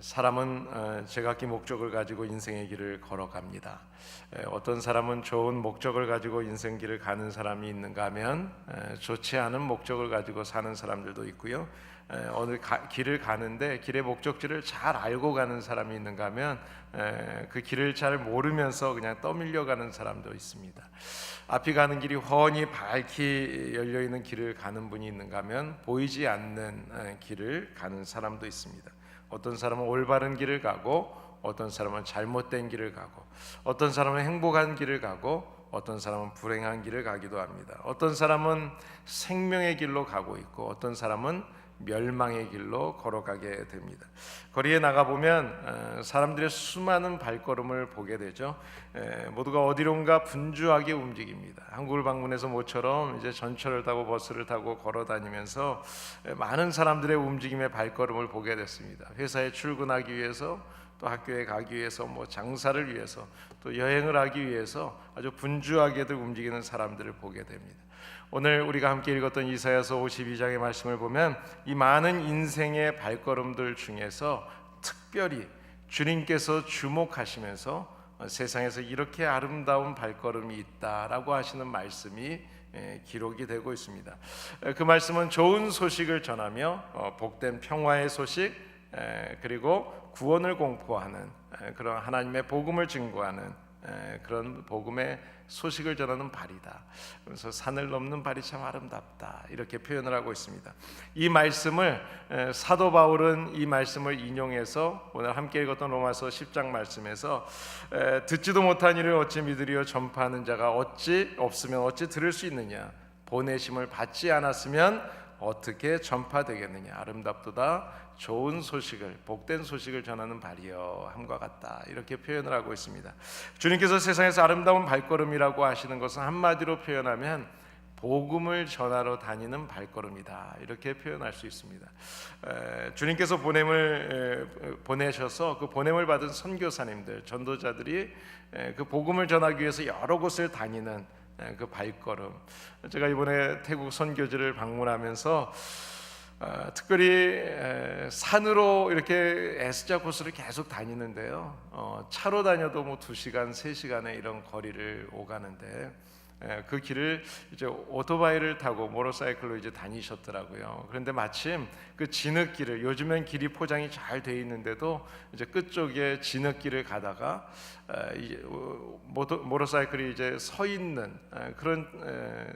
사람은 제각기 목적을 가지고 인생의 길을 걸어갑니다. 어떤 사람은 좋은 목적을 가지고 인생 길을 가는 사람이 있는가 하면 좋지 않은 목적을 가지고 사는 사람들도 있고요. 어느 길을 가는데 길의 목적지를 잘 알고 가는 사람이 있는가 하면 그 길을 잘 모르면서 그냥 떠밀려 가는 사람도 있습니다. 앞이 가는 길이 훤히 밝게 열려있는 길을 가는 분이 있는가 하면 보이지 않는 길을 가는 사람도 있습니다. 어떤 사람은 올바른 길을 가고 어떤 사람은 잘못된 길을 가고 어떤 사람은 행복한 길을 가고 어떤 사람은 불행한 길을 가기도 합니다. 어떤 사람은 생명의 길로 가고 있고 어떤 사람은 멸망의 길로 걸어가게 됩니다. 거리에 나가보면 사람들의 수많은 발걸음을 보게 되죠. 모두가 어디론가 분주하게 움직입니다. 한국을 방문해서 모처럼 이제 전철을 타고 버스를 타고 걸어 다니면서 많은 사람들의 움직임의 발걸음을 보게 됐습니다. 회사에 출근하기 위해서, 또 학교에 가기 위해서, 장사를 위해서, 또 여행을 하기 위해서 아주 분주하게들 움직이는 사람들을 보게 됩니다. 오늘 우리가 함께 읽었던 이사야서 52장의 말씀을 보면 이 많은 인생의 발걸음들 중에서 특별히 주님께서 주목하시면서 세상에서 이렇게 아름다운 발걸음이 있다라고 하시는 말씀이 기록이 되고 있습니다. 그 말씀은 좋은 소식을 전하며 복된 평화의 소식, 그리고 구원을 공포하는 그런 하나님의 복음을 증거하는 그런 복음의 소식을 전하는 발이다. 그래서 산을 넘는 발이 참 아름답다, 이렇게 표현을 하고 있습니다. 이 말씀을 사도 바울은 이 말씀을 인용해서 오늘 함께 읽었던 로마서 10장 말씀에서 듣지도 못한 일을 어찌 믿으리요 전파하는 자가 어찌 없으면 어찌 들을 수 있느냐, 보내심을 받지 않았으면 어떻게 전파되겠느냐, 아름답도다 좋은 소식을, 복된 소식을 전하는 발이여 함과 같다, 이렇게 표현을 하고 있습니다. 주님께서 세상에서 아름다운 발걸음이라고 하시는 것은 한마디로 표현하면 복음을 전하러 다니는 발걸음이다, 이렇게 표현할 수 있습니다. 주님께서 보내셔서 그 보냄을 받은 선교사님들, 전도자들이 그 복음을 전하기 위해서 여러 곳을 다니는 그 발걸음. 제가 이번에 태국 선교지를 방문하면서 특별히 산으로 이렇게 S자 코스를 계속 다니는데요, 차로 다녀도 2시간, 3시간의 이런 거리를 오가는데 그 길을 이제 오토바이를 타고 모터사이클로 이제 다니셨더라고요. 그런데 마침 그 진흙길을, 요즘엔 길이 포장이 잘 돼 있는데도 이제 끝쪽에 진흙길을 가다가 모터사이클이 이제 서 있는 그런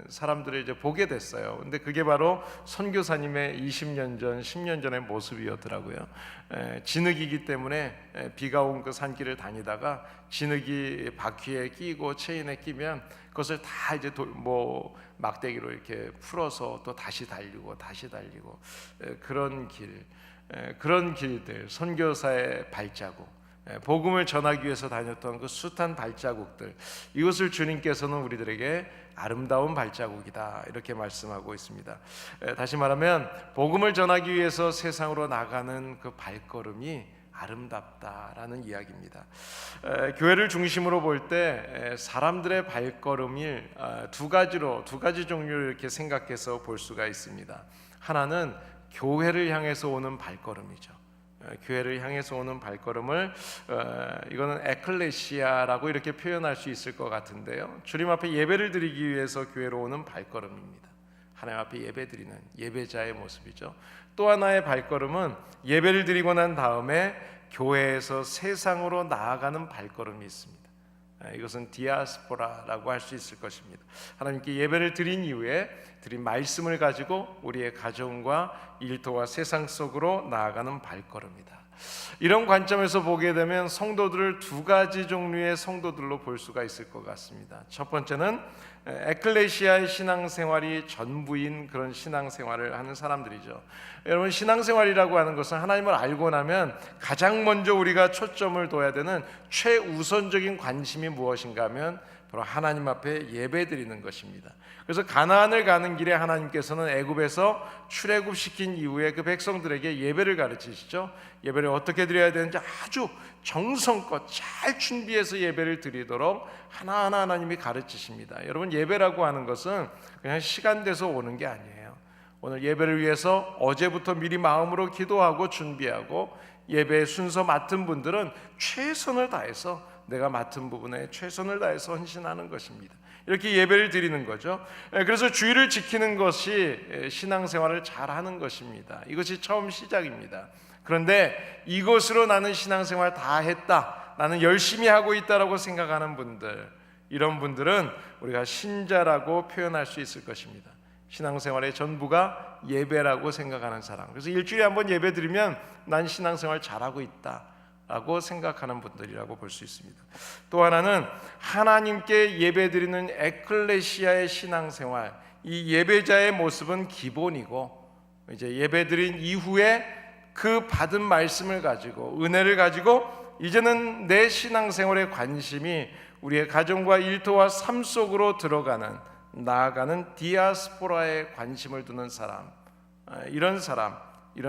사람들을 이제 보게 됐어요. 근데 그게 바로 선교사님의 20년 전, 10년 전의 모습이었더라고요. 진흙이기 때문에 비가 온 그 산길을 다니다가 진흙이 바퀴에 끼고 체인에 끼면 그것을 다 이제 막대기로 이렇게 풀어서 또 다시 달리고 그런 길들, 선교사의 발자국, 복음을 전하기 위해서 다녔던 그 숱한 발자국들, 이것을 주님께서는 우리들에게 아름다운 발자국이다, 이렇게 말씀하고 있습니다. 다시 말하면 복음을 전하기 위해서 세상으로 나가는 그 발걸음이 아름답다라는 이야기입니다. 교회를 중심으로 볼 때 사람들의 발걸음이 두 가지 종류를 이렇게 생각해서 볼 수가 있습니다. 하나는 교회를 향해서 오는 발걸음이죠. 교회를 향해서 오는 발걸음을 이거는 에클레시아라고 이렇게 표현할 수 있을 것 같은데요, 주님 앞에 예배를 드리기 위해서 교회로 오는 발걸음입니다. 하나님 앞에 예배드리는 예배자의 모습이죠. 또 하나의 발걸음은 예배를 드리고 난 다음에 교회에서 세상으로 나아가는 발걸음이 있습니다. 이것은 디아스포라라고 할 수 있을 것입니다. 하나님께 예배를 드린 이후에 드린 말씀을 가지고 우리의 가정과 일터와 세상 속으로 나아가는 발걸음이다. 이런 관점에서 보게 되면 성도들을 두 가지 종류의 성도들로 볼 수가 있을 것 같습니다. 첫 번째는 에클레시아의 신앙생활이 전부인 그런 신앙생활을 하는 사람들이죠. 여러분, 신앙생활이라고 하는 것은 하나님을 알고 나면 가장 먼저 우리가 초점을 둬야 되는 최우선적인 관심이 무엇인가 하면 바로 하나님 앞에 예배드리는 것입니다. 그래서 가나안을 가는 길에 하나님께서는 애굽에서 출애굽시킨 이후에 그 백성들에게 예배를 가르치시죠. 예배를 어떻게 드려야 되는지 아주 정성껏 잘 준비해서 예배를 드리도록 하나하나 하나님이 가르치십니다. 여러분, 예배라고 하는 것은 그냥 시간 돼서 오는 게 아니에요. 오늘 예배를 위해서 어제부터 미리 마음으로 기도하고 준비하고 예배의 순서 맡은 분들은 최선을 다해서 내가 맡은 부분에 최선을 다해서 헌신하는 것입니다. 이렇게 예배를 드리는 거죠. 그래서 주의를 지키는 것이 신앙생활을 잘하는 것입니다. 이것이 처음 시작입니다. 그런데 이것으로 나는 신앙생활 다 했다, 나는 열심히 하고 있다라고 생각하는 분들, 이런 분들은 우리가 신자라고 표현할 수 있을 것입니다. 신앙생활의 전부가 예배라고 생각하는 사람, 그래서 일주일에 한번 예배 드리면 난 신앙생활 잘하고 있다 라고 생각하는 분들이라고 볼 수 있습니다. 또 하나는 하나님께 예배드리는 에클레시아의 신앙생활, 이 예배자의 모습은 기본이고 이제 예배드린 이후에 그 받은 말씀을 가지고 은혜를 가지고 이제는 내 신앙생활의 관심이 우리의 가정과 일터와 삶 속으로 들어가는, 나아가는 디아스포라에 관심을 두는 사람, 이런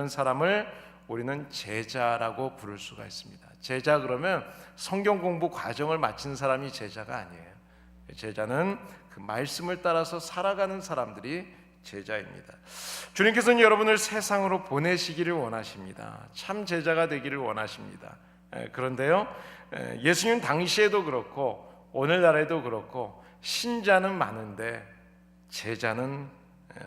사람을 우리는 제자라고 부를 수가 있습니다. 제자 그러면 성경 공부 과정을 마친 사람이 제자가 아니에요. 제자는 그 말씀을 따라서 살아가는 사람들이 제자입니다. 주님께서는 여러분을 세상으로 보내시기를 원하십니다. 참 제자가 되기를 원하십니다. 그런데요, 예수님 당시에도 그렇고 오늘날에도 그렇고 신자는 많은데 제자는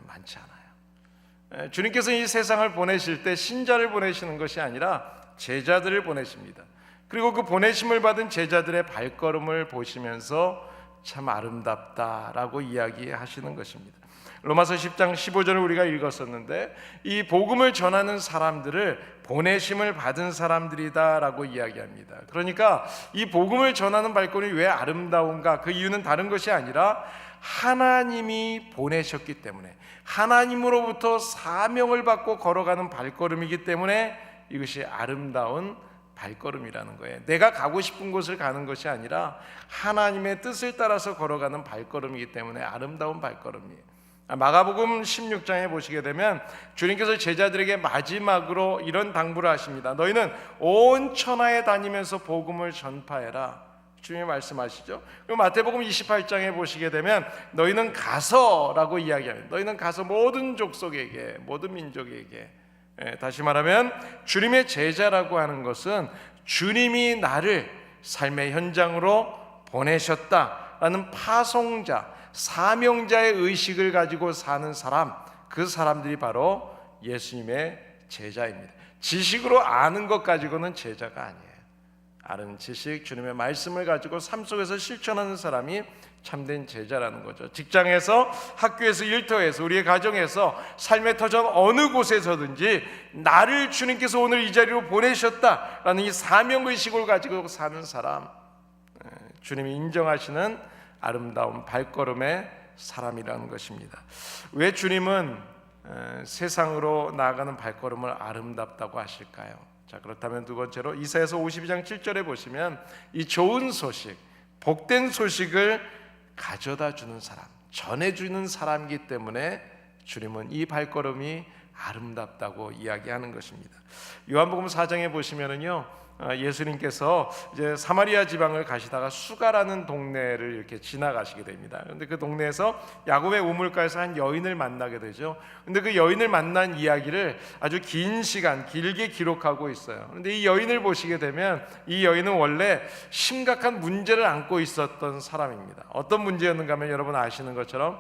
많지 않아요. 주님께서 이 세상을 보내실 때 신자를 보내시는 것이 아니라 제자들을 보내십니다. 그리고 그 보내심을 받은 제자들의 발걸음을 보시면서 참 아름답다라고 이야기하시는 것입니다. 로마서 10장 15절을 우리가 읽었었는데 이 복음을 전하는 사람들을 보내심을 받은 사람들이다라고 이야기합니다. 그러니까 이 복음을 전하는 발걸음이 왜 아름다운가? 그 이유는 다른 것이 아니라 하나님이 보내셨기 때문에, 하나님으로부터 사명을 받고 걸어가는 발걸음이기 때문에 이것이 아름다운 발걸음이라는 거예요. 내가 가고 싶은 곳을 가는 것이 아니라 하나님의 뜻을 따라서 걸어가는 발걸음이기 때문에 아름다운 발걸음이에요. 마가복음 16장에 보시게 되면 주님께서 제자들에게 마지막으로 이런 당부를 하십니다. 너희는 온 천하에 다니면서 복음을 전파해라. 주님이 말씀하시죠. 그리고 마태복음 28장에 보시게 되면 너희는 가서라고 이야기합니다. 너희는 가서 모든 족속에게, 모든 민족에게. 다시 말하면 주님의 제자라고 하는 것은 주님이 나를 삶의 현장으로 보내셨다라는 파송자, 사명자의 의식을 가지고 사는 사람, 그 사람들이 바로 예수님의 제자입니다. 지식으로 아는 것 가지고는 제자가 아니에요. 아는 지식, 주님의 말씀을 가지고 삶 속에서 실천하는 사람이 참된 제자라는 거죠. 직장에서, 학교에서, 일터에서, 우리의 가정에서, 삶의 터전 어느 곳에서든지 나를 주님께서 오늘 이 자리로 보내셨다라는 이 사명의식을 가지고 사는 사람, 주님이 인정하시는 아름다운 발걸음의 사람이라는 것입니다. 왜 주님은 세상으로 나아가는 발걸음을 아름답다고 하실까요? 자, 그렇다면 두 번째로 이사야서 52장 7절에 보시면 이 좋은 소식, 복된 소식을 가져다 주는 사람, 전해주는 사람이기 때문에 주님은 이 발걸음이 아름답다고 이야기하는 것입니다. 요한복음 4장에 보시면은요, 예수님께서 이제 사마리아 지방을 가시다가 수가라는 동네를 이렇게 지나가시게 됩니다. 그런데 그 동네에서 야곱의 우물가에서 한 여인을 만나게 되죠. 그런데 그 여인을 만난 이야기를 아주 긴 시간 길게 기록하고 있어요. 그런데 이 여인을 보시게 되면 이 여인은 원래 심각한 문제를 안고 있었던 사람입니다. 어떤 문제였는가 하면 여러분 아시는 것처럼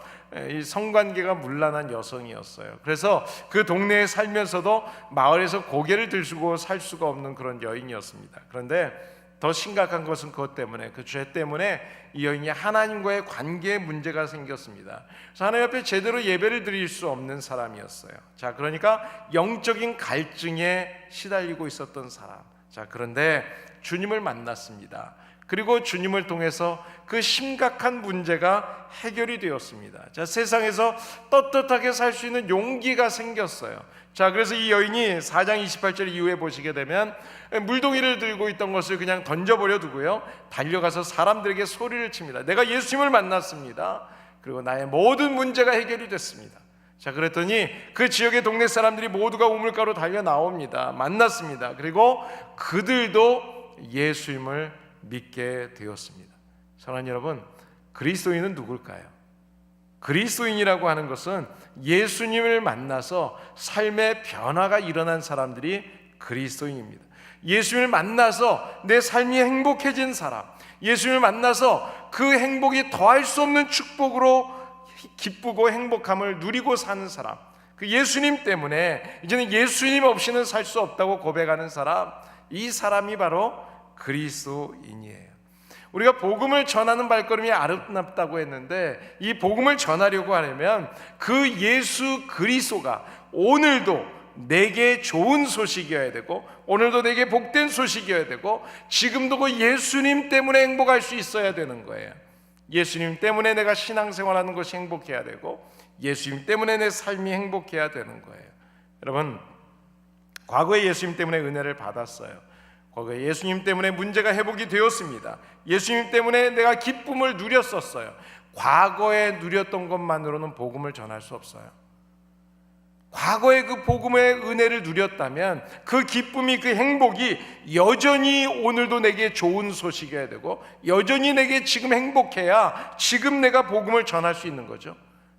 이 성관계가 문란한 여성이었어요. 그래서 그 동네에 살면서도 마을에서 고개를 들고 살 수가 없는 그런 여인이었습니다. 그런데 더 심각한 것은 그것 때문에, 그 죄 때문에 이 여인이 하나님과의 관계에 문제가 생겼습니다. 그래서 하나님 앞에 제대로 예배를 드릴 수 없는 사람이었어요. 자, 그러니까 영적인 갈증에 시달리고 있었던 사람. 자, 그런데 주님을 만났습니다. 그리고 주님을 통해서 그 심각한 문제가 해결이 되었습니다. 자, 세상에서 떳떳하게 살 수 있는 용기가 생겼어요. 자, 그래서 이 여인이 4장 28절 이후에 보시게 되면 물동이를 들고 있던 것을 그냥 던져버려 두고요, 달려가서 사람들에게 소리를 칩니다. 내가 예수님을 만났습니다. 그리고 나의 모든 문제가 해결이 됐습니다. 자, 그랬더니 그 지역의 동네 사람들이 모두가 우물가로 달려 나옵니다. 만났습니다. 그리고 그들도 예수님을 믿게 되었습니다. 사랑하는 여러분, 그리스도인은 누굴까요? 그리스도인이라고 하는 것은 예수님을 만나서 삶의 변화가 일어난 사람들이 그리스도인입니다. 예수님을 만나서 내 삶이 행복해진 사람, 예수님을 만나서 그 행복이 더할 수 없는 축복으로 기쁘고 행복함을 누리고 사는 사람, 그 예수님 때문에 이제는 예수님 없이는 살 수 없다고 고백하는 사람, 이 사람이 바로 그리스도인이에요. 우리가 복음을 전하는 발걸음이 아름답다고 했는데, 이 복음을 전하려고 하려면 그 예수 그리스도가 오늘도 내게 좋은 소식이어야 되고, 오늘도 내게 복된 소식이어야 되고, 지금도 그 예수님 때문에 행복할 수 있어야 되는 거예요. 예수님 때문에 내가 신앙생활하는 것이 행복해야 되고, 예수님 때문에 내 삶이 행복해야 되는 거예요. 여러분, 과거에 예수님 때문에 은혜를 받았어요. 과거에 예수님 때문에 문제가 회복이 되었습니다. 예수님 때문에 내가 기쁨을 누렸었어요. 과거에 누렸던 것만으로는 복음을 전할 수 없어요. 과거에 그 복음의 은혜를 누렸다면 그 기쁨이, 그 행복이 여전히 오늘도 내게 좋은 소식이어야 되고, 여전히 내게 지금 행복해야 지금 내가 복음을 전할 수 있는 거죠.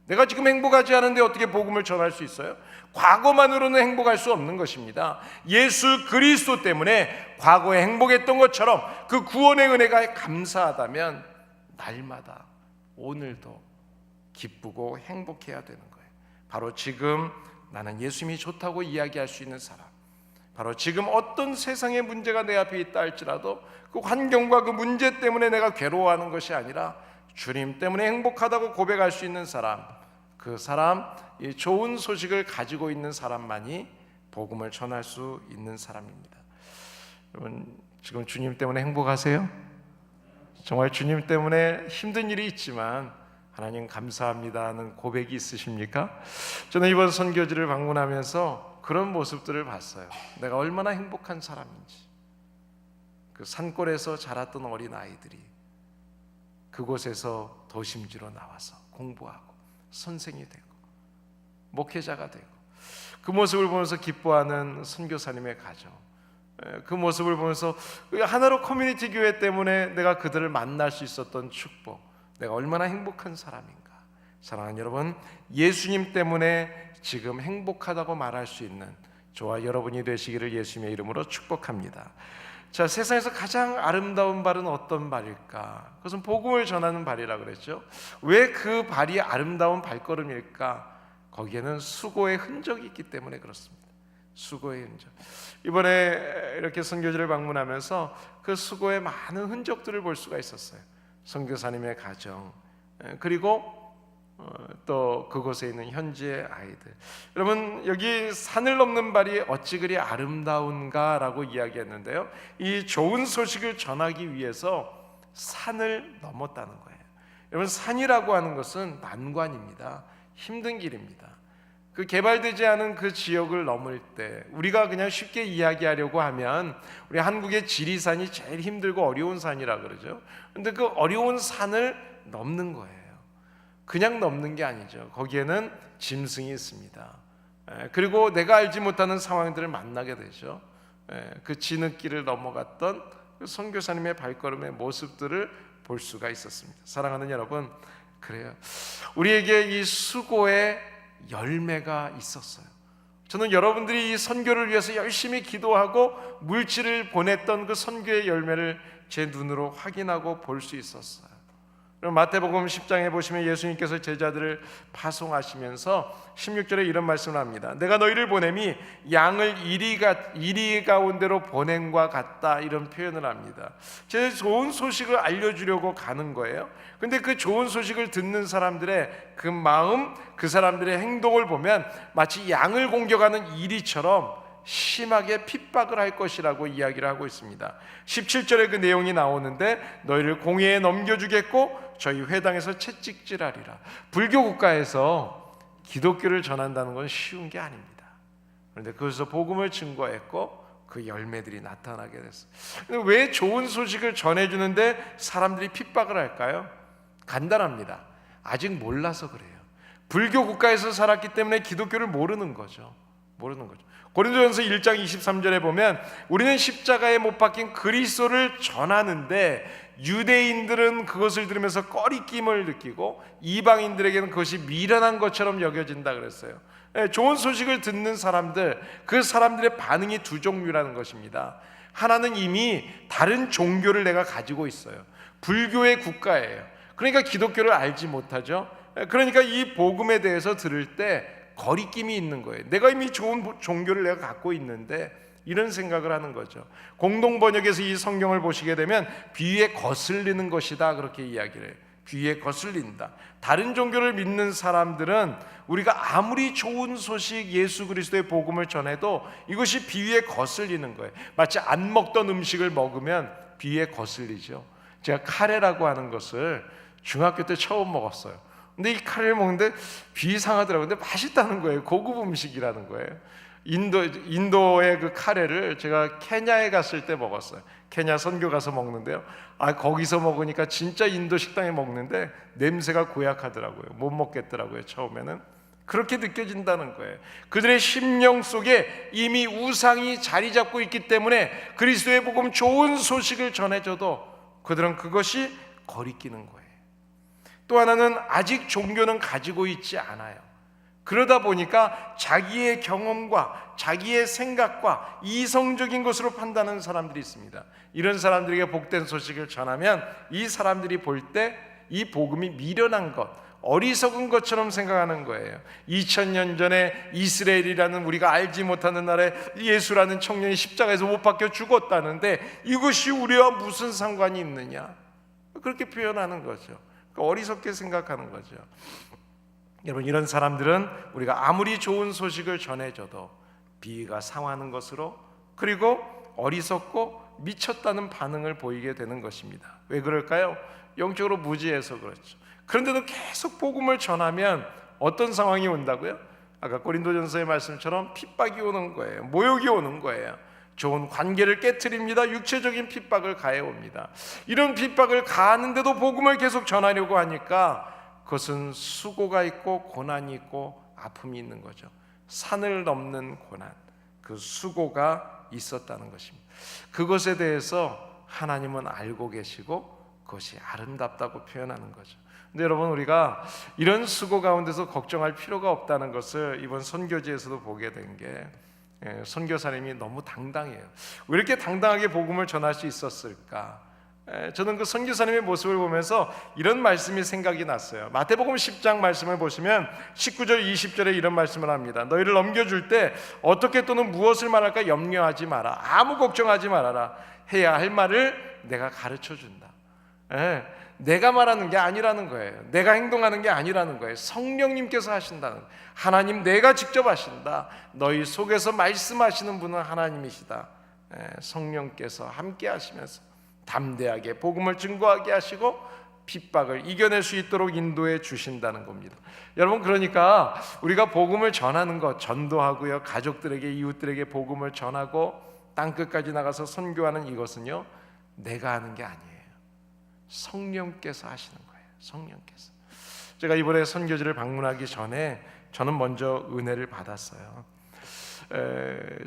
내가 지금 행복하지 않은데 어떻게 복음을 전할 수 있어요? 과거만으로는 행복할 수 없는 것입니다. 예수 그리스도 때문에 과거에 행복했던 것처럼 그 구원의 은혜가 감사하다면 날마다 오늘도 기쁘고 행복해야 되는 거예요. 바로 지금 나는 예수님이 좋다고 이야기할 수 있는 사람, 바로 지금 어떤 세상의 문제가 내 앞에 있다 할지라도 그 환경과 그 문제 때문에 내가 괴로워하는 것이 아니라 주님 때문에 행복하다고 고백할 수 있는 사람, 그 사람, 이 좋은 소식을 가지고 있는 사람만이 복음을 전할 수 있는 사람입니다. 여러분, 지금 주님 때문에 행복하세요? 정말 주님 때문에 힘든 일이 있지만 하나님 감사합니다 하는 고백이 있으십니까? 저는 이번 선교지를 방문하면서 그런 모습들을 봤어요. 내가 얼마나 행복한 사람인지. 그 산골에서 자랐던 어린 아이들이 그곳에서 도심지로 나와서 공부하고 선생이 되고 목회자가 되고, 그 모습을 보면서 기뻐하는 선교사님의 가정, 그 모습을 보면서 하나로 커뮤니티 교회 때문에 내가 그들을 만날 수 있었던 축복, 내가 얼마나 행복한 사람인가. 사랑하는 여러분, 예수님 때문에 지금 행복하다고 말할 수 있는 저와 여러분이 되시기를 예수님의 이름으로 축복합니다. 자, 세상에서 가장 아름다운 발은 어떤 발일까? 그것은 복음을 전하는 발이라고 그랬죠. 왜 그 발이 아름다운 발걸음일까? 거기에는 수고의 흔적이 있기 때문에 그렇습니다. 수고의 흔적. 이번에 이렇게 선교지를 방문하면서 그 수고의 많은 흔적들을 볼 수가 있었어요. 선교사님의 가정, 그리고 또 그곳에 있는 현지의 아이들. 여러분, 여기 산을 넘는 발이 어찌 그리 아름다운가 라고 이야기했는데요, 이 좋은 소식을 전하기 위해서 산을 넘었다는 거예요. 여러분, 산이라고 하는 것은 난관입니다. 힘든 길입니다. 그 개발되지 않은 그 지역을 넘을 때 우리가 그냥 쉽게 이야기하려고 하면 우리 한국의 지리산이 제일 힘들고 어려운 산이라 그러죠. 근데 그 어려운 산을 넘는 거예요. 그냥 넘는 게 아니죠. 거기에는 짐승이 있습니다. 그리고 내가 알지 못하는 상황들을 만나게 되죠. 그 진흙길을 넘어갔던 그 선교사님의 발걸음의 모습들을 볼 수가 있었습니다. 사랑하는 여러분, 그래요. 우리에게 이 수고의 열매가 있었어요. 저는 여러분들이 이 선교를 위해서 열심히 기도하고 물질을 보냈던 그 선교의 열매를 제 눈으로 확인하고 볼 수 있었어요. 마태복음 10장에 보시면 예수님께서 제자들을 파송하시면서 16절에 이런 말씀을 합니다. 내가 너희를 보냄이 양을 이리 가운데로 보냄과 같다, 이런 표현을 합니다. 제 좋은 소식을 알려주려고 가는 거예요. 근데 그 좋은 소식을 듣는 사람들의 그 마음, 그 사람들의 행동을 보면 마치 양을 공격하는 이리처럼 심하게 핍박을 할 것이라고 이야기를 하고 있습니다. 17절에 그 내용이 나오는데, 너희를 공회에 넘겨주겠고 저희 회당에서 채찍질하리라. 불교 국가에서 기독교를 전한다는 건 쉬운 게 아닙니다. 그런데 그것에서 복음을 증거했고 그 열매들이 나타나게 됐어요. 근데 왜 좋은 소식을 전해주는데 사람들이 핍박을 할까요? 간단합니다. 아직 몰라서 그래요. 불교 국가에서 살았기 때문에 기독교를 모르는 거죠. 고린도전서 1장 23절에 보면 우리는 십자가에 못 박힌 그리스도를 전하는데 유대인들은 그것을 들으면서 꺼리낌을 느끼고 이방인들에게는 그것이 미련한 것처럼 여겨진다 그랬어요. 좋은 소식을 듣는 사람들, 그 사람들의 반응이 두 종류라는 것입니다. 하나는 이미 다른 종교를 내가 가지고 있어요. 불교의 국가예요. 그러니까 기독교를 알지 못하죠. 그러니까 이 복음에 대해서 들을 때 거리낌이 있는 거예요. 내가 이미 좋은 종교를 내가 갖고 있는데 이런 생각을 하는 거죠. 공동 번역에서 이 성경을 보시게 되면 비위에 거슬리는 것이다 그렇게 이야기를 해요. 비위에 거슬린다. 다른 종교를 믿는 사람들은 우리가 아무리 좋은 소식 예수 그리스도의 복음을 전해도 이것이 비위에 거슬리는 거예요. 마치 안 먹던 음식을 먹으면 비위에 거슬리죠. 제가 카레라고 하는 것을 중학교 때 처음 먹었어요. 근데 이 카레를 먹는데 비 상하더라고요. 근데 맛있다는 거예요. 고급 음식이라는 거예요. 인도의 그 카레를 제가 케냐에 갔을 때 먹었어요. 케냐 선교 가서 먹는데요. 거기서 먹으니까 진짜 인도 식당에 먹는데 냄새가 고약하더라고요. 못 먹겠더라고요. 처음에는. 그렇게 느껴진다는 거예요. 그들의 심령 속에 이미 우상이 자리 잡고 있기 때문에 그리스도의 복음 좋은 소식을 전해줘도 그들은 그것이 거리끼는 거예요. 또 하나는 아직 종교는 가지고 있지 않아요. 그러다 보니까 자기의 경험과 자기의 생각과 이성적인 것으로 판단하는 사람들이 있습니다. 이런 사람들에게 복된 소식을 전하면 이 사람들이 볼 때 이 복음이 미련한 것, 어리석은 것처럼 생각하는 거예요. 2000년 전에 이스라엘이라는 우리가 알지 못하는 나라에 예수라는 청년이 십자가에서 못 박혀 죽었다는데 이것이 우리와 무슨 상관이 있느냐, 그렇게 표현하는 거죠. 어리석게 생각하는 거죠. 여러분, 이런 사람들은 우리가 아무리 좋은 소식을 전해줘도 비위가 상하는 것으로, 그리고 어리석고 미쳤다는 반응을 보이게 되는 것입니다. 왜 그럴까요? 영적으로 무지해서 그렇죠. 그런데도 계속 복음을 전하면 어떤 상황이 온다고요? 아까 고린도전서의 말씀처럼 핍박이 오는 거예요. 모욕이 오는 거예요. 좋은 관계를 깨트립니다. 육체적인 핍박을 가해옵니다. 이런 핍박을 가하는데도 복음을 계속 전하려고 하니까 그것은 수고가 있고 고난이 있고 아픔이 있는 거죠. 산을 넘는 고난, 그 수고가 있었다는 것입니다. 그것에 대해서 하나님은 알고 계시고 그것이 아름답다고 표현하는 거죠. 근데 여러분, 우리가 이런 수고 가운데서 걱정할 필요가 없다는 것을 이번 선교지에서도 보게 된 게, 선교사님이 너무 당당해요. 왜 이렇게 당당하게 복음을 전할 수 있었을까? 저는 그 선교사님의 모습을 보면서 이런 말씀이 생각이 났어요. 마태복음 10장 말씀을 보시면 19절 20절에 이런 말씀을 합니다. 너희를 넘겨줄 때 어떻게 또는 무엇을 말할까 염려하지 마라. 아무 걱정하지 말아라. 해야 할 말을 내가 가르쳐준다. 내가 말하는 게 아니라는 거예요. 내가 행동하는 게 아니라는 거예요. 성령님께서 하신다는 거예요. 하나님 내가 직접 하신다. 너희 속에서 말씀하시는 분은 하나님이시다. 성령께서 함께 하시면서 담대하게 복음을 증거하게 하시고 핍박을 이겨낼 수 있도록 인도해 주신다는 겁니다. 여러분, 그러니까 우리가 복음을 전하는 것, 전도하고요, 가족들에게, 이웃들에게 복음을 전하고 땅끝까지 나가서 선교하는 이것은요, 내가 하는 게 아니에요. 성령께서 하시는 거예요. 성령께서. 제가 이번에 선교지를 방문하기 전에 저는 먼저 은혜를 받았어요.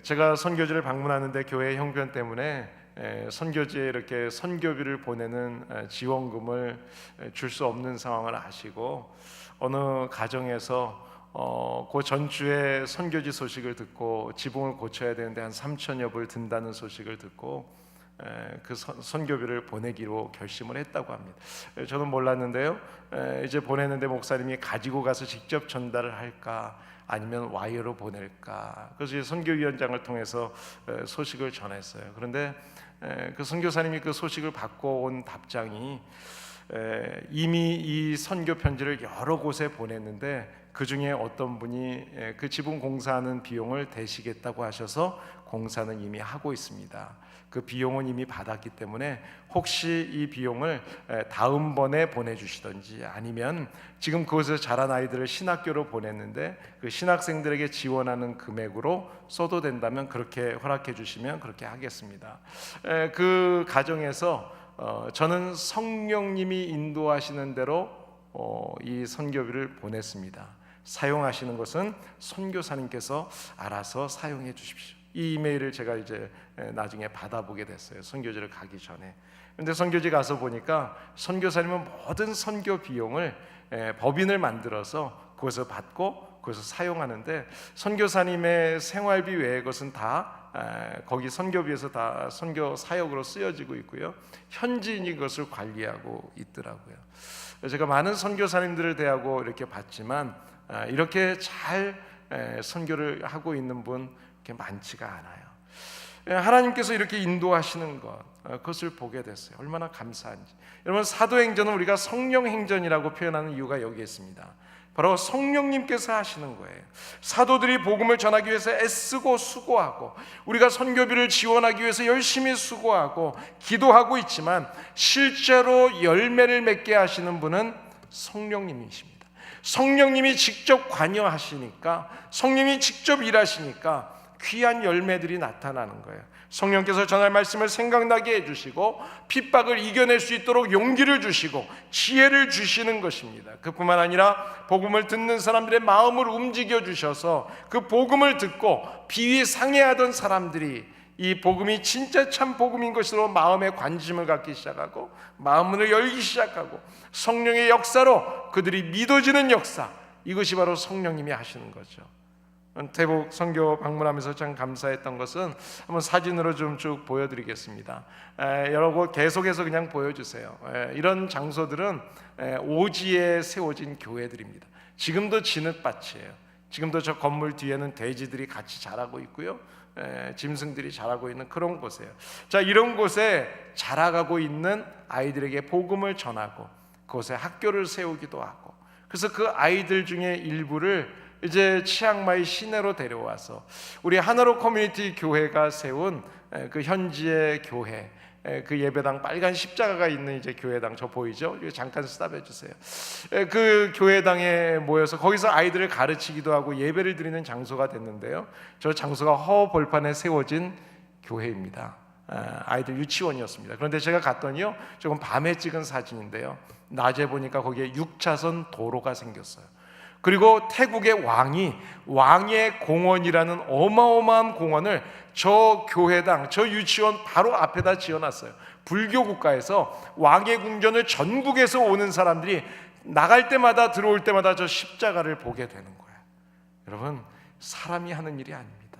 제가 선교지를 방문하는데 교회 형편 때문에 선교지에 이렇게 선교비를 보내는 지원금을 줄 수 없는 상황을 아시고, 어느 가정에서 그 전주에 선교지 소식을 듣고 지붕을 고쳐야 되는데 한 3천여 불 든다는 소식을 듣고 그 선교비를 보내기로 결심을 했다고 합니다. 저는 몰랐는데요, 이제 보내는데 목사님이 가지고 가서 직접 전달을 할까 아니면 와이어로 보낼까, 그래서 선교위원장을 통해서 소식을 전했어요. 그런데 그 선교사님이 그 소식을 받고 온 답장이 이미 이 선교 편지를 여러 곳에 보냈는데 그 중에 어떤 분이 그 지붕 공사하는 비용을 대시겠다고 하셔서 공사는 이미 하고 있습니다. 그 비용은 이미 받았기 때문에 혹시 이 비용을 다음번에 보내주시든지 아니면 지금 그곳에서 자란 아이들을 신학교로 보냈는데 그 신학생들에게 지원하는 금액으로 써도 된다면 그렇게 허락해 주시면 그렇게 하겠습니다. 그 가정에서 저는 성령님이 인도하시는 대로 이 선교비를 보냈습니다. 사용하시는 것은 선교사님께서 알아서 사용해 주십시오. 이 이메일을 제가 이제 나중에 받아보게 됐어요. 선교지를 가기 전에. 그런데 선교지 가서 보니까 선교사님은 모든 선교 비용을 법인을 만들어서 그것을 받고 그것을 사용하는데 선교사님의 생활비 외의 것은 다 거기 선교비에서 다 선교 사역으로 쓰여지고 있고요. 현지인이 그것을 관리하고 있더라고요. 제가 많은 선교사님들을 대하고 이렇게 봤지만 이렇게 잘 선교를 하고 있는 분 이렇게 많지가 않아요. 하나님께서 이렇게 인도하시는 것, 그것을 보게 됐어요. 얼마나 감사한지. 여러분, 사도행전은 우리가 성령행전이라고 표현하는 이유가 여기에 있습니다. 바로 성령님께서 하시는 거예요. 사도들이 복음을 전하기 위해서 애쓰고 수고하고, 우리가 선교비를 지원하기 위해서 열심히 수고하고 기도하고 있지만 실제로 열매를 맺게 하시는 분은 성령님이십니다. 성령님이 직접 관여하시니까, 성령님이 직접 일하시니까 귀한 열매들이 나타나는 거예요. 성령께서 전할 말씀을 생각나게 해주시고 핍박을 이겨낼 수 있도록 용기를 주시고 지혜를 주시는 것입니다. 그뿐만 아니라 복음을 듣는 사람들의 마음을 움직여 주셔서 그 복음을 듣고 비위상해하던 사람들이 이 복음이 진짜 참 복음인 것으로 마음에 관심을 갖기 시작하고 마음문을 열기 시작하고 성령의 역사로 그들이 믿어지는 역사, 이것이 바로 성령님이 하시는 거죠. 태국 선교 방문하면서 참 감사했던 것은 한번 사진으로 좀 쭉 보여드리겠습니다. 여러 곳 계속해서 그냥 보여주세요. 이런 장소들은 오지에 세워진 교회들입니다. 지금도 진흙밭이에요. 지금도 저 건물 뒤에는 돼지들이 같이 자라고 있고요. 짐승들이 자라고 있는 그런 곳이에요. 자, 이런 곳에 자라가고 있는 아이들에게 복음을 전하고 그곳에 학교를 세우기도 하고, 그래서 그 아이들 중에 일부를 이제 치앙마이 시내로 데려와서 우리 하나로 커뮤니티 교회가 세운 그 현지의 교회, 그 예배당, 빨간 십자가가 있는 이제 교회당, 저 보이죠? 잠깐 스탑해 주세요. 그 교회당에 모여서 거기서 아이들을 가르치기도 하고 예배를 드리는 장소가 됐는데요. 저 장소가 허벌판에 세워진 교회입니다. 아이들 유치원이었습니다. 그런데 제가 갔더니요, 조금 밤에 찍은 사진인데요, 낮에 보니까 거기에 6차선 도로가 생겼어요. 그리고 태국의 왕의 공원이라는 어마어마한 공원을 저 교회당, 저 유치원 바로 앞에다 지어놨어요. 불교 국가에서 왕의 궁전을 전국에서 오는 사람들이 나갈 때마다, 들어올 때마다 저 십자가를 보게 되는 거예요. 여러분, 사람이 하는 일이 아닙니다.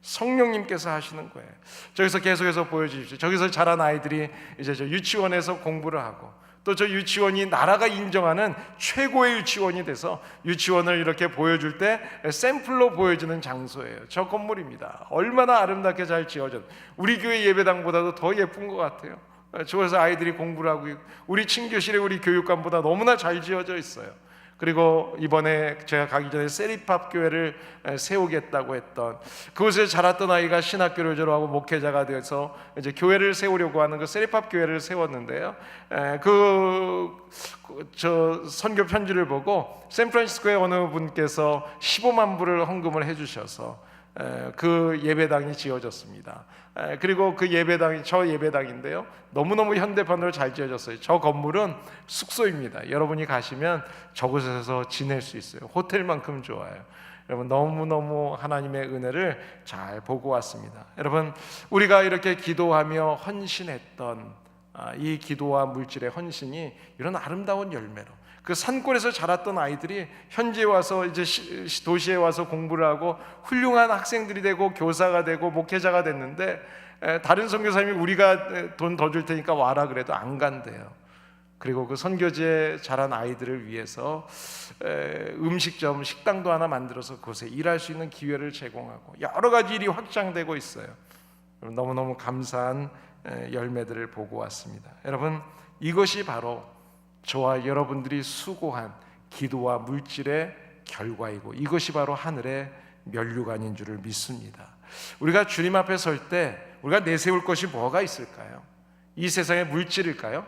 성령님께서 하시는 거예요. 저기서 계속해서 보여주십시오. 저기서 자란 아이들이 이제 저 유치원에서 공부를 하고, 또 저 유치원이 나라가 인정하는 최고의 유치원이 돼서 유치원을 이렇게 보여줄 때 샘플로 보여주는 장소예요. 저 건물입니다. 얼마나 아름답게 잘 지어졌, 우리 교회 예배당보다도 더 예쁜 것 같아요. 저기서 아이들이 공부를 하고 있고, 우리 친교실에 우리 교육관보다 너무나 잘 지어져 있어요. 그리고 이번에 제가 가기 전에 세리팝 교회를 세우겠다고 했던, 그곳에 자랐던 아이가 신학교를 졸업하고 목회자가 되어서 이제 교회를 세우려고 하는 그 세리팝 교회를 세웠는데요. 저 선교 편지를 보고 샌프란시스코의 어느 분께서 15만 불을 헌금을 해주셔서 그 예배당이 지어졌습니다. 그리고 그 예배당이 저 예배당인데요, 너무너무 현대판으로 잘 지어졌어요. 저 건물은 숙소입니다. 여러분이 가시면 저곳에서 지낼 수 있어요. 호텔만큼 좋아요. 여러분, 너무너무 하나님의 은혜를 잘 보고 왔습니다. 여러분, 우리가 이렇게 기도하며 헌신했던 이 기도와 물질의 헌신이 이런 아름다운 열매로, 그 산골에서 자랐던 아이들이 현지에 와서 이제 도시에 와서 공부를 하고 훌륭한 학생들이 되고 교사가 되고 목회자가 됐는데, 다른 선교사님이 우리가 돈 더 줄 테니까 와라 그래도 안 간대요. 그리고 그 선교지에 자란 아이들을 위해서 음식점, 식당도 하나 만들어서 그곳에 일할 수 있는 기회를 제공하고 여러 가지 일이 확장되고 있어요. 너무너무 감사한 열매들을 보고 왔습니다. 여러분, 이것이 바로 저와 여러분들이 수고한 기도와 물질의 결과이고, 이것이 바로 하늘의 면류관인 줄을 믿습니다. 우리가 주님 앞에 설 때 우리가 내세울 것이 뭐가 있을까요? 이 세상의 물질일까요?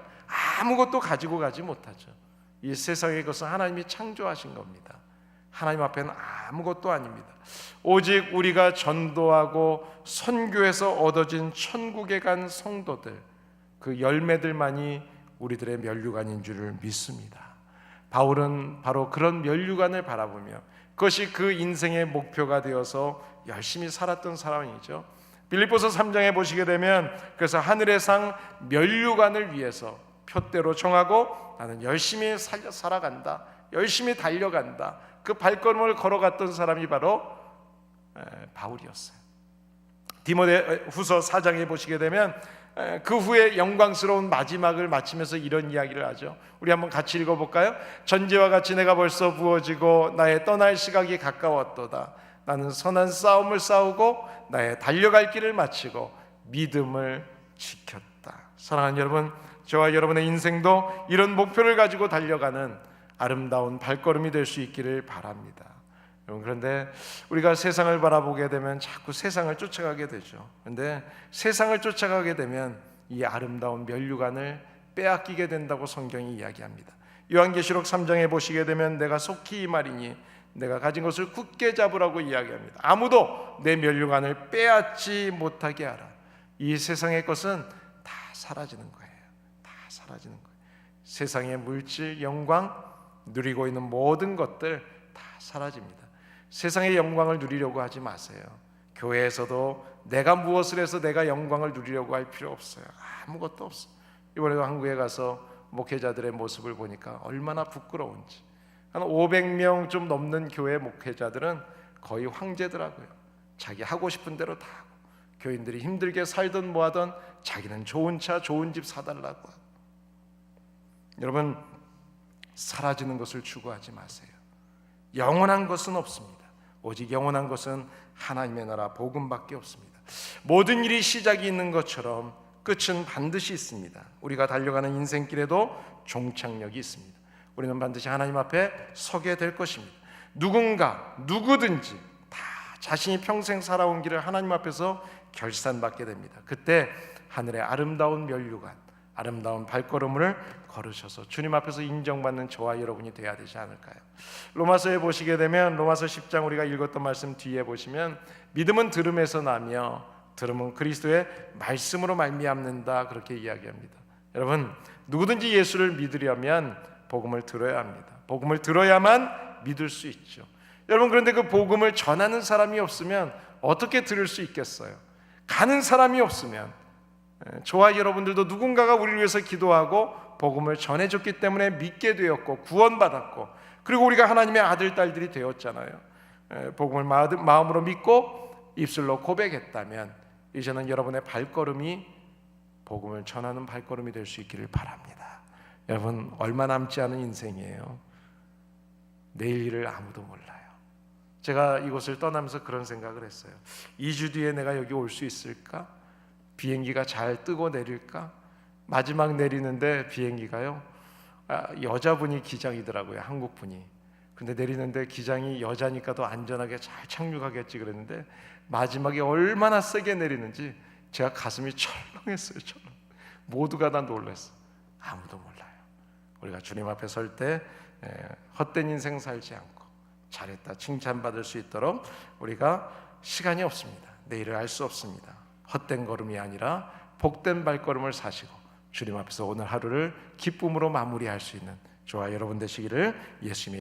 아무것도 가지고 가지 못하죠. 이 세상의 것은 하나님이 창조하신 겁니다. 하나님 앞에는 아무것도 아닙니다. 오직 우리가 전도하고 선교해서 얻어진 천국에 간 성도들, 그 열매들만이 우리들의 면류관인 줄을 믿습니다. 바울은 바로 그런 면류관을 바라보며 그것이 그 인생의 목표가 되어서 열심히 살았던 사람이죠. 빌립보서 3장에 보시게 되면, 그래서 하늘의 상 면류관을 위해서 표대로 정하고 나는 열심히 살아간다, 열심히 달려간다, 그 발걸음을 걸어갔던 사람이 바로 바울이었어요. 디모데후서 4장에 보시게 되면 그 후에 영광스러운 마지막을 마치면서 이런 이야기를 하죠. 우리 한번 같이 읽어볼까요? 전제와 같이 내가 벌써 부어지고 나의 떠날 시각이 가까웠도다. 나는 선한 싸움을 싸우고 나의 달려갈 길을 마치고 믿음을 지켰다. 사랑하는 여러분, 저와 여러분의 인생도 이런 목표를 가지고 달려가는 아름다운 발걸음이 될 수 있기를 바랍니다. 그런데 우리가 세상을 바라보게 되면 자꾸 세상을 쫓아가게 되죠. 그런데 세상을 쫓아가게 되면 이 아름다운 면류관을 빼앗기게 된다고 성경이 이야기합니다. 요한계시록 3장에 보시게 되면 내가 속히 이 말이니 내가 가진 것을 굳게 잡으라고 이야기합니다. 아무도 내 면류관을 빼앗지 못하게 하라. 이 세상의 것은 다 사라지는 거예요. 다 사라지는 거예요. 세상의 물질, 영광, 누리고 있는 모든 것들 다 사라집니다. 세상의 영광을 누리려고 하지 마세요. 교회에서도 내가 무엇을 해서 내가 영광을 누리려고 할 필요 없어요. 아무것도 없어. 이번에도 한국에 가서 목회자들의 모습을 보니까 얼마나 부끄러운지. 한 500명 좀 넘는 교회 목회자들은 거의 황제더라고요. 자기 하고 싶은 대로 다 하고, 교인들이 힘들게 살든 뭐하든 자기는 좋은 차 좋은 집 사달라고 하고. 여러분, 사라지는 것을 추구하지 마세요. 영원한 것은 없습니다. 오직 영원한 것은 하나님의 나라 복음밖에 없습니다. 모든 일이 시작이 있는 것처럼 끝은 반드시 있습니다. 우리가 달려가는 인생길에도 종착역이 있습니다. 우리는 반드시 하나님 앞에 서게 될 것입니다. 누구든지 다 자신이 평생 살아온 길을 하나님 앞에서 결산받게 됩니다. 그때 하늘의 아름다운 면류관, 아름다운 발걸음을 걸으셔서 주님 앞에서 인정받는 저와 여러분이 되어야 되지 않을까요? 로마서에 보시게 되면 로마서 10장 우리가 읽었던 말씀 뒤에 보시면 믿음은 들음에서 나며 들음은 그리스도의 말씀으로 말미암는다, 그렇게 이야기합니다. 여러분, 누구든지 예수를 믿으려면 복음을 들어야 합니다. 복음을 들어야만 믿을 수 있죠. 여러분, 그런데 그 복음을 전하는 사람이 없으면 어떻게 들을 수 있겠어요? 가는 사람이 없으면, 저와 여러분들도 누군가가 우리를 위해서 기도하고 복음을 전해줬기 때문에 믿게 되었고 구원받았고, 그리고 우리가 하나님의 아들 딸들이 되었잖아요. 복음을 마음으로 믿고 입술로 고백했다면 이제는 여러분의 발걸음이 복음을 전하는 발걸음이 될 수 있기를 바랍니다. 여러분, 얼마 남지 않은 인생이에요. 내일 일을 아무도 몰라요. 제가 이곳을 떠나면서 그런 생각을 했어요. 2주 뒤에 내가 여기 올 수 있을까? 비행기가 잘 뜨고 내릴까? 마지막 내리는데 비행기가요, 여자분이 기장이더라고요. 한국분이. 근데 내리는데 기장이 여자니까 더 안전하게 잘 착륙하겠지 그랬는데 마지막에 얼마나 세게 내리는지 제가 가슴이 철렁했어요. 철렁. 모두가 다 놀랐어요. 아무도 몰라요. 우리가 주님 앞에 설 때 헛된 인생 살지 않고 잘했다 칭찬받을 수 있도록 우리가 시간이 없습니다. 내일을 알 수 없습니다. 헛된 걸음이 아니라 복된 발걸음을 사시고 주님 앞에서 오늘 하루를 기쁨으로 마무리할 수 있는 저와 여러분 되시기를 예수님의